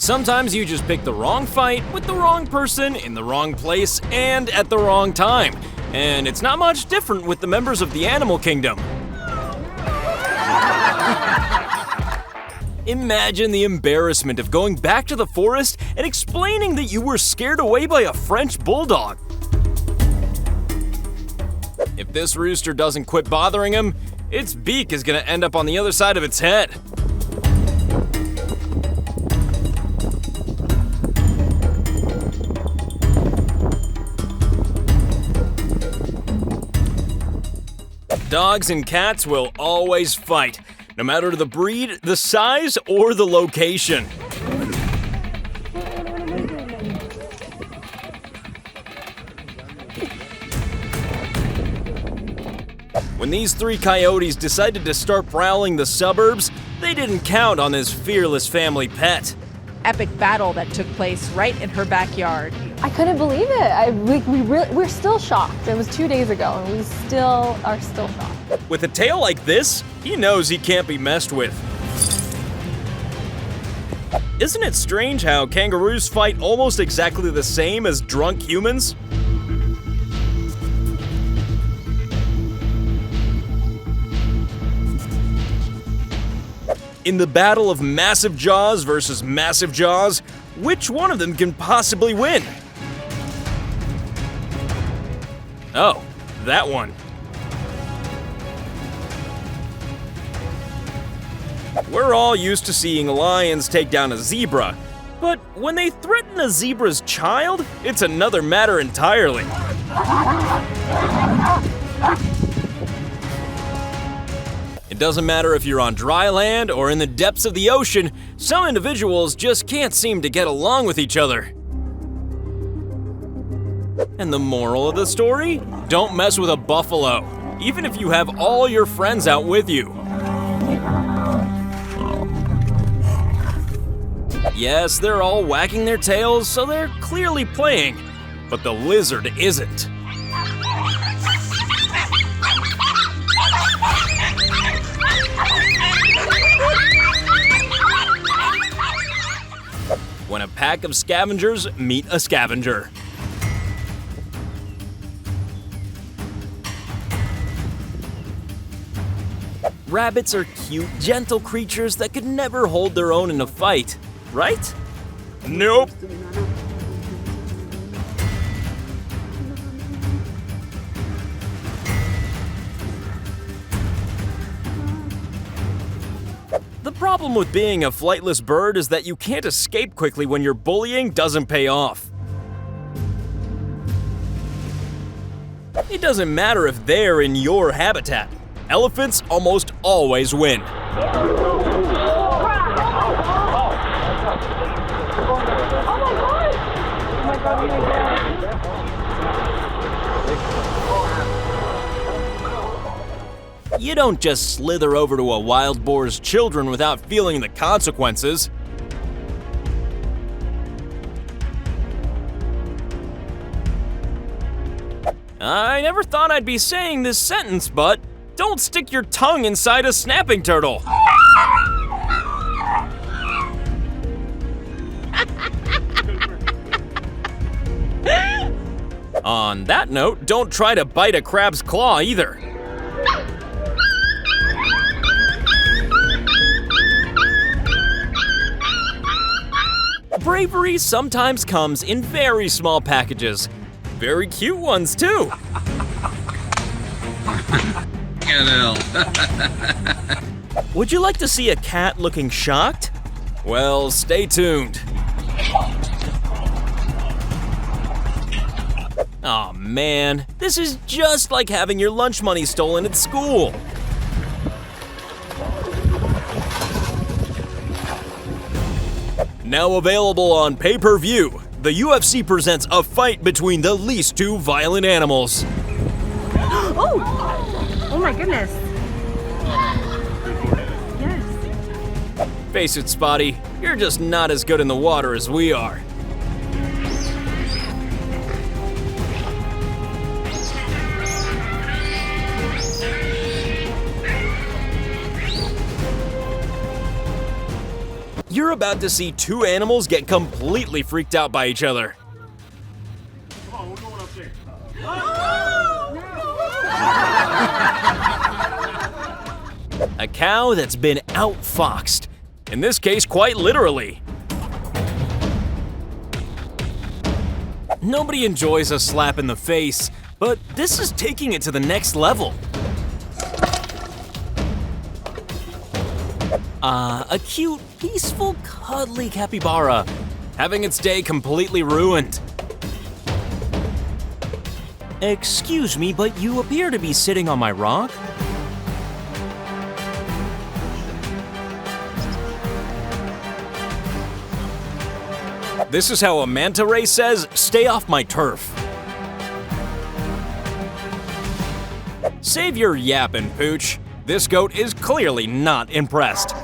Sometimes you just pick the wrong fight with the wrong person in the wrong place and at the wrong time. And it's not much different with the members of the animal kingdom. Imagine the embarrassment of going back to the forest and explaining that you were scared away by a French bulldog. If this rooster doesn't quit bothering him, its beak is gonna end up on the other side of its head. Dogs and cats will always fight, no matter the breed, the size, or the location. When these three coyotes decided to start prowling the suburbs, they didn't count on this fearless family pet. Epic battle that took place right in her backyard. I couldn't believe it. We're still shocked. It was 2 days ago, and we still are shocked. With a tail like this, he knows he can't be messed with. Isn't it strange how kangaroos fight almost exactly the same as drunk humans? In the battle of massive jaws versus massive jaws, which one of them can possibly win? Oh, that one. We're all used to seeing lions take down a zebra, but when they threaten a zebra's child, it's another matter entirely. It doesn't matter if you're on dry land or in the depths of the ocean, some individuals just can't seem to get along with each other. And the moral of the story? Don't mess with a buffalo, even if you have all your friends out with you. Yes, they're all wagging their tails, so they're clearly playing, but the lizard isn't. When a pack of scavengers meet a scavenger. Rabbits are cute, gentle creatures that could never hold their own in a fight, right? Nope. The problem with being a flightless bird is that you can't escape quickly when your bullying doesn't pay off. It doesn't matter if they're in your habitat. Elephants almost always win. You don't just slither over to a wild boar's children without feeling the consequences. I never thought I'd be saying this sentence, but don't stick your tongue inside a snapping turtle. On that note, don't try to bite a crab's claw either. Bravery sometimes comes in very small packages. Very cute ones, too. Would you like to see a cat looking shocked? Well, stay tuned. Aw, man, this is just like having your lunch money stolen at school. Now available on pay-per-view, the UFC presents a fight between the least two violent animals. Oh my goodness. Yes. Face it, Spotty, you're just not as good in the water as we are. You're about to see two animals get completely freaked out by each other. Come on, we're going up there. A cow that's been outfoxed. In this case, quite literally. Nobody enjoys a slap in the face, but this is taking it to the next level. A cute, peaceful, cuddly capybara, having its day completely ruined. Excuse me, but you appear to be sitting on my rock. This is how a manta ray says, "Stay off my turf." Save your yapping, Pooch. This goat is clearly not impressed.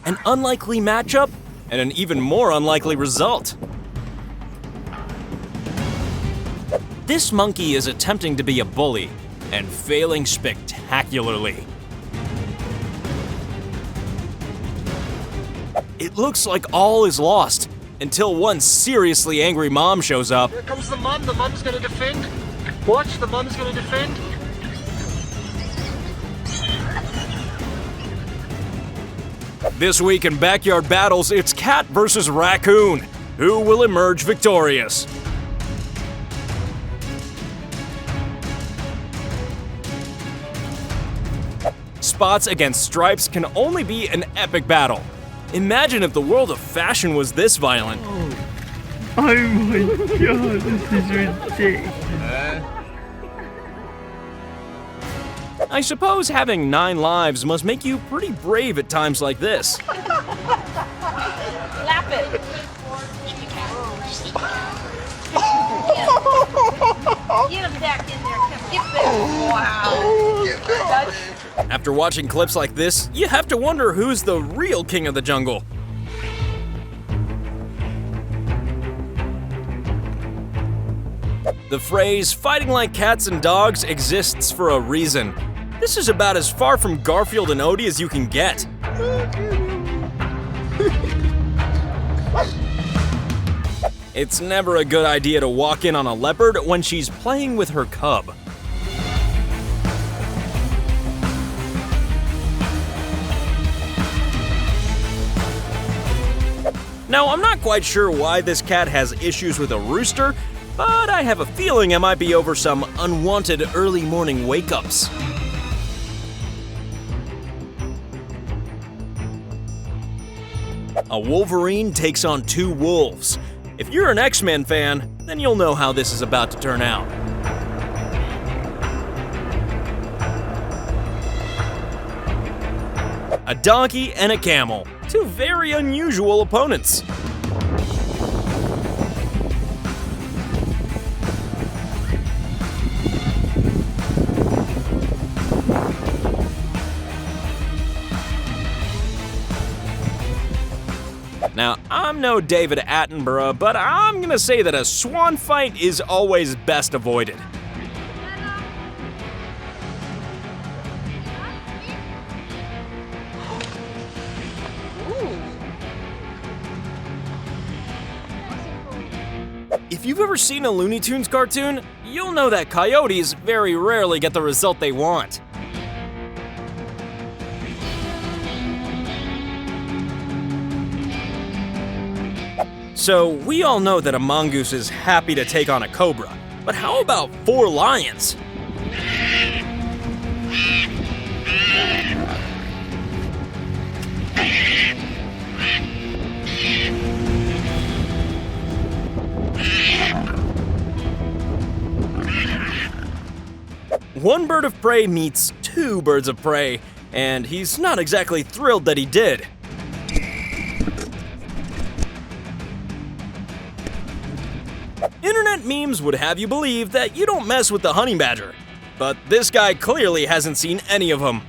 An unlikely matchup and an even more unlikely result. This monkey is attempting to be a bully and failing spectacularly. It looks like all is lost until one seriously angry mom shows up. Here comes the mom. The mom's gonna defend. Watch, the mom's gonna defend. This week in Backyard Battles, it's cat versus raccoon. Who will emerge victorious? Spots against stripes can only be an epic battle. Imagine if the world of fashion was this violent. Oh my god, this is ridiculous. I suppose having 9 lives must make you pretty brave at times like this. Lap it. Get him back in there. Get back. Wow. After watching clips like this, you have to wonder who's the real king of the jungle. The phrase, "fighting like cats and dogs," exists for a reason. This is about as far from Garfield and Odie as you can get. It's never a good idea to walk in on a leopard when she's playing with her cub. Now, I'm not quite sure why this cat has issues with a rooster, but I have a feeling it might be over some unwanted early morning wake-ups. A Wolverine takes on 2 wolves. If you're an X-Men fan, then you'll know how this is about to turn out. A donkey and a camel, 2 very unusual opponents. Now, I'm no David Attenborough, but I'm gonna say that a swan fight is always best avoided. If you've ever seen a Looney Tunes cartoon, you'll know that coyotes very rarely get the result they want. So, we all know that a mongoose is happy to take on a cobra, but how about 4 lions? One bird of prey meets 2 birds of prey, and he's not exactly thrilled that he did. Internet memes would have you believe that you don't mess with the honey badger, but this guy clearly hasn't seen any of them.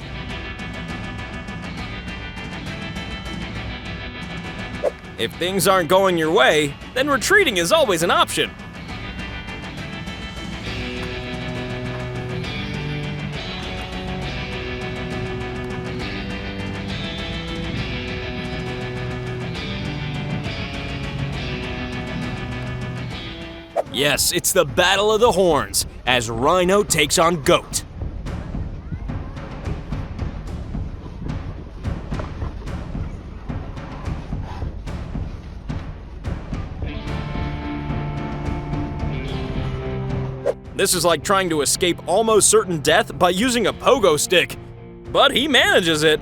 If things aren't going your way, then retreating is always an option. Yes, it's the Battle of the Horns, as Rhino takes on Goat. This is like trying to escape almost certain death by using a pogo stick. But he manages it.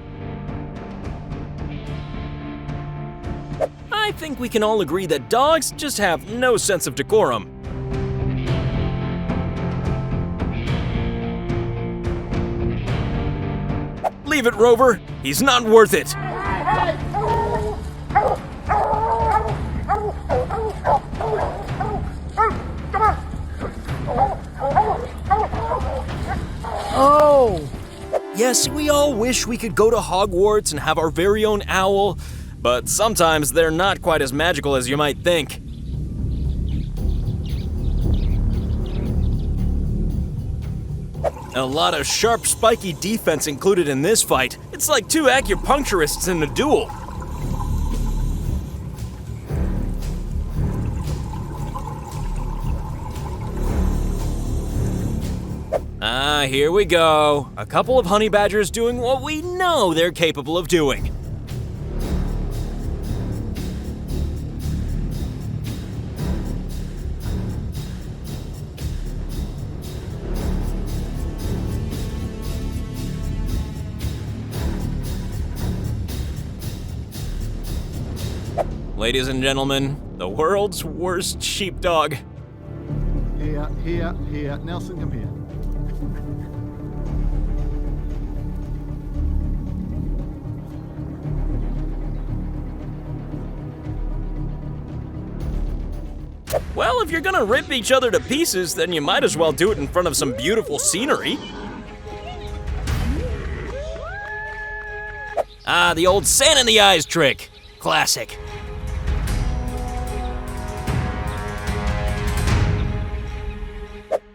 I think we can all agree that dogs just have no sense of decorum. Leave it, Rover. He's not worth it. Oh! Yes, we all wish we could go to Hogwarts and have our very own owl, but sometimes they're not quite as magical as you might think. A lot of sharp, spiky defense included in this fight. It's like two acupuncturists in a duel. Here we go. A couple of honey badgers doing what we know they're capable of doing. Ladies and gentlemen, the world's worst sheepdog. Here, here, here. Nelson, come here. Well, if you're gonna rip each other to pieces, then you might as well do it in front of some beautiful scenery. Ah, the old sand in the eyes trick. Classic.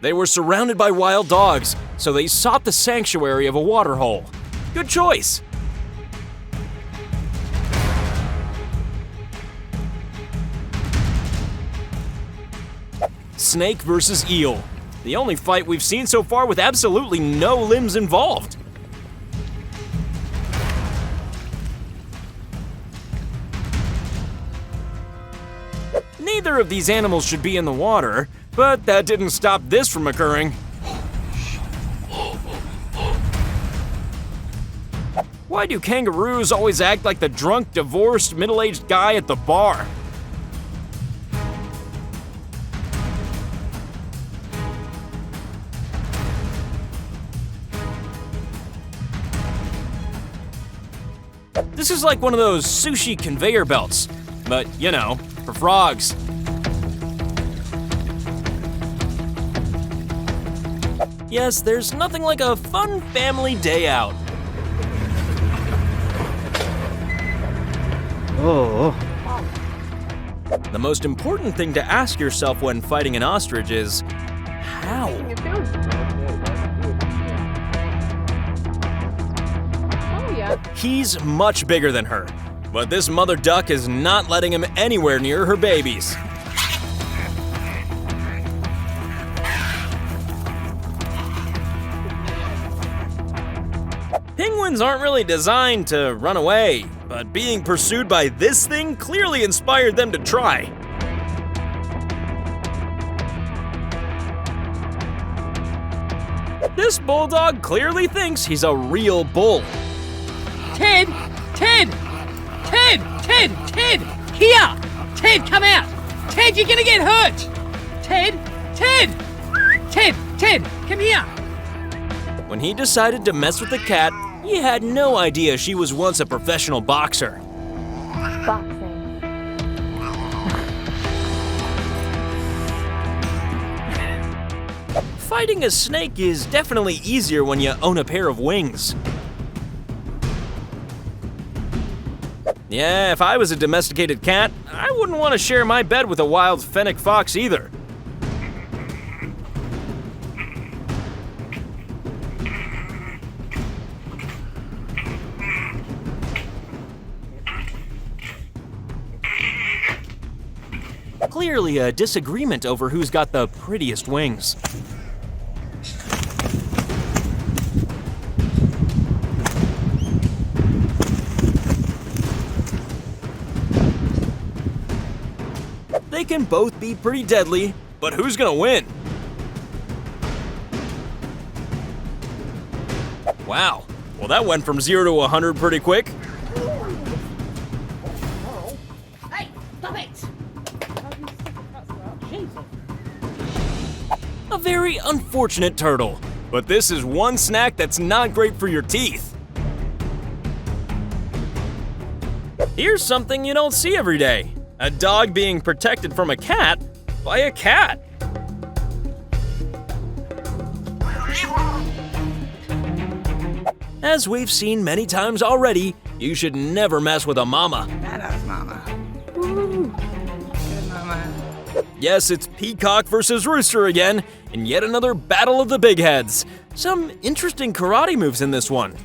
They were surrounded by wild dogs, so they sought the sanctuary of a waterhole. Good choice. Snake versus eel. The only fight we've seen so far with absolutely no limbs involved. Neither of these animals should be in the water, but that didn't stop this from occurring. Why do kangaroos always act like the drunk, divorced, middle-aged guy at the bar? This is like one of those sushi conveyor belts, but you know, for frogs. Yes, there's nothing like a fun family day out. Oh. The most important thing to ask yourself when fighting an ostrich is, how? He's much bigger than her, but this mother duck is not letting him anywhere near her babies. Penguins aren't really designed to run away, but being pursued by this thing clearly inspired them to try. This bulldog clearly thinks he's a real bull. Ted! Ted! Ted! Ted! Ted! Here! Ted, come out! Ted, you're gonna get hurt! Ted! Ted! Ted! Ted, come here! When he decided to mess with the cat, he had no idea she was once a professional boxer. Boxing. Fighting a snake is definitely easier when you own a pair of wings. Yeah, if I was a domesticated cat, I wouldn't want to share my bed with a wild fennec fox either. Clearly a disagreement over who's got the prettiest wings. They can both be pretty deadly, but who's gonna win? Wow, well that went from 0 to 100 pretty quick. Hey, stop it! A very unfortunate turtle, but this is one snack that's not great for your teeth. Here's something you don't see every day. A dog being protected from a cat by a cat. As we've seen many times already, you should never mess with a mama. Badass mama. Woo. Good mama. Yes, it's peacock versus rooster again, and yet another battle of the big heads. Some interesting karate moves in this one.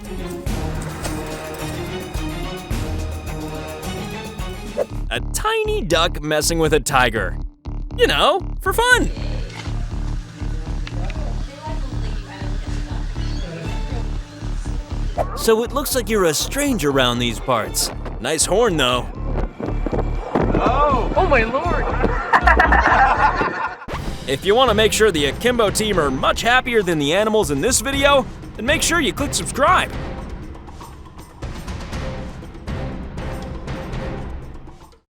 A tiny duck messing with a tiger. You know, for fun. So it looks like you're a stranger around these parts. Nice horn, though. Oh my lord! If you want to make sure the Akimbo team are much happier than the animals in this video, then make sure you click subscribe.